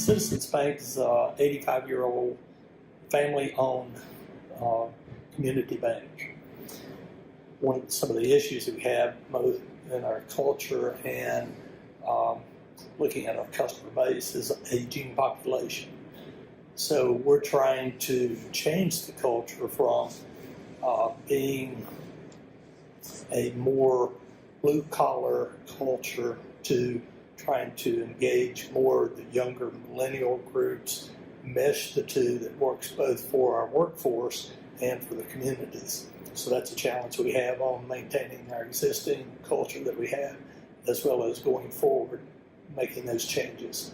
Citizens Bank is a 85-year-old family-owned community bank. Some of the issues that we have both in our culture and looking at our customer base is an aging population. So we're trying to change the culture from being a more blue-collar culture to trying to engage more the younger millennial groups, mesh the two that works both for our workforce and for the communities. So that's a challenge we have on maintaining our existing culture that we have, as well as going forward, making those changes.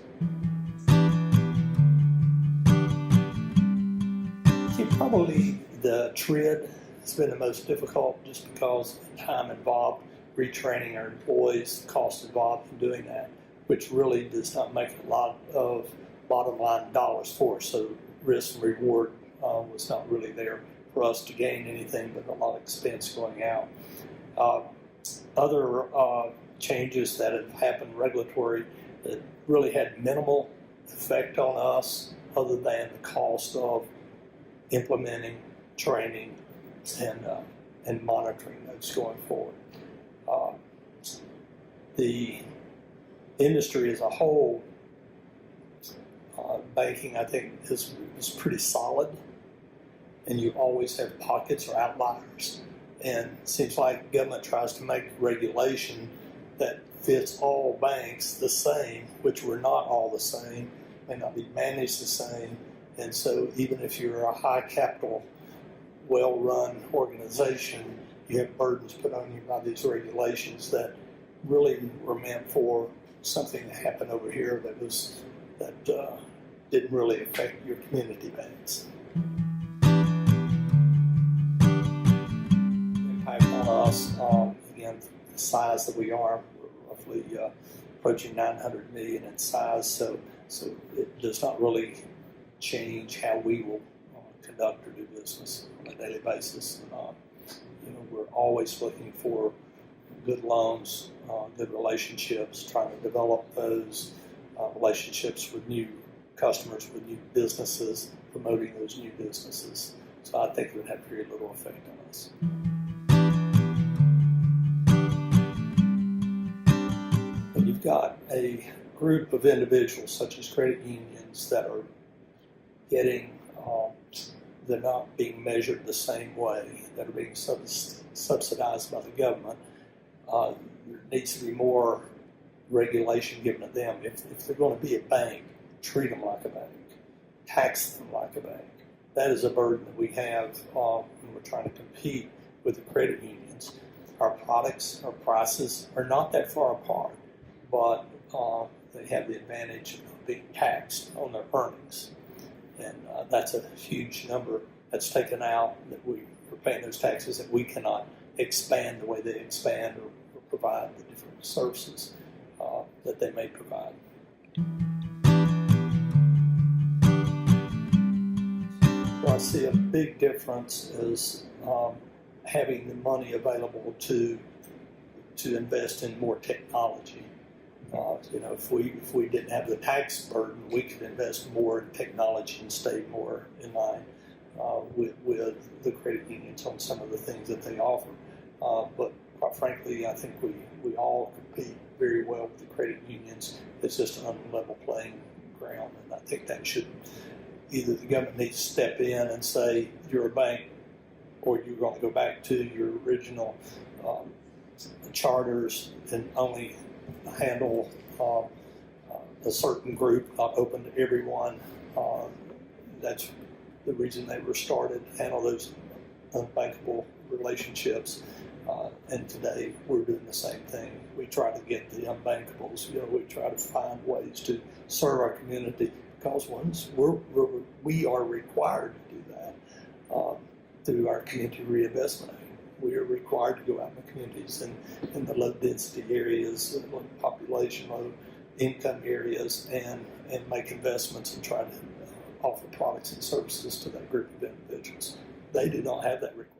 Probably the TRID has been the most difficult just because of the time involved retraining our employees, the cost involved in doing that, which really does not make a lot of bottom line dollars for us. So risk and reward was not really there for us to gain anything but a lot of expense going out. Other changes that have happened regulatory that really had minimal effect on us other than the cost of implementing, training, and monitoring those going forward. The industry as a whole, banking, I think, is pretty solid, and you always have pockets or outliers. And it seems like government tries to make regulation that fits all banks the same, which we're not all the same, may not be managed the same. And so even if you're a high capital, well-run organization, you have burdens put on you by these regulations that really were meant for something that happened over here that didn't really affect your community banks. Impact on us, again, the size that we are, we're roughly approaching 900 million in size, so it does not really change how we will conduct or do business on a daily basis. We're always looking for good loans, good relationships, trying to develop those relationships with new customers, with new businesses, promoting those new businesses. So I think it would have very little effect on us. When you've got a group of individuals, such as credit unions, that are they're not being measured the same way, that are being subsidized by the government, there needs to be more regulation given to them. If they're going to be a bank, treat them like a bank, tax them like a bank. That is a burden that we have when we're trying to compete with the credit unions. Our products, our prices are not that far apart, but they have the advantage of being taxed on their earnings. And that's a huge number that's taken out, that we're paying those taxes, that we cannot expand the way they expand or provide the different services that they may provide. Where I see a big difference is having the money available to invest in more technology. If we didn't have the tax burden, we could invest more in technology and stay more in line with the credit unions on some of the things that they offer. But quite frankly, I think we all compete very well with the credit unions. It's just an unlevel playing ground, and I think that should either the government needs to step in and say you're a bank, or you're going to go back to your original charters and only handle a certain group, not open to everyone. That's the reason they were started, handle those unbankable relationships. And today we're doing the same thing. We try to get the unbankables. We try to find ways to serve our community, because once we are required to do that through our Community Reinvestment Act. We are required to go out in the communities in the low density areas, low population, low income areas, and make investments and try to offer products and services to that group of individuals. They do not have that requirement.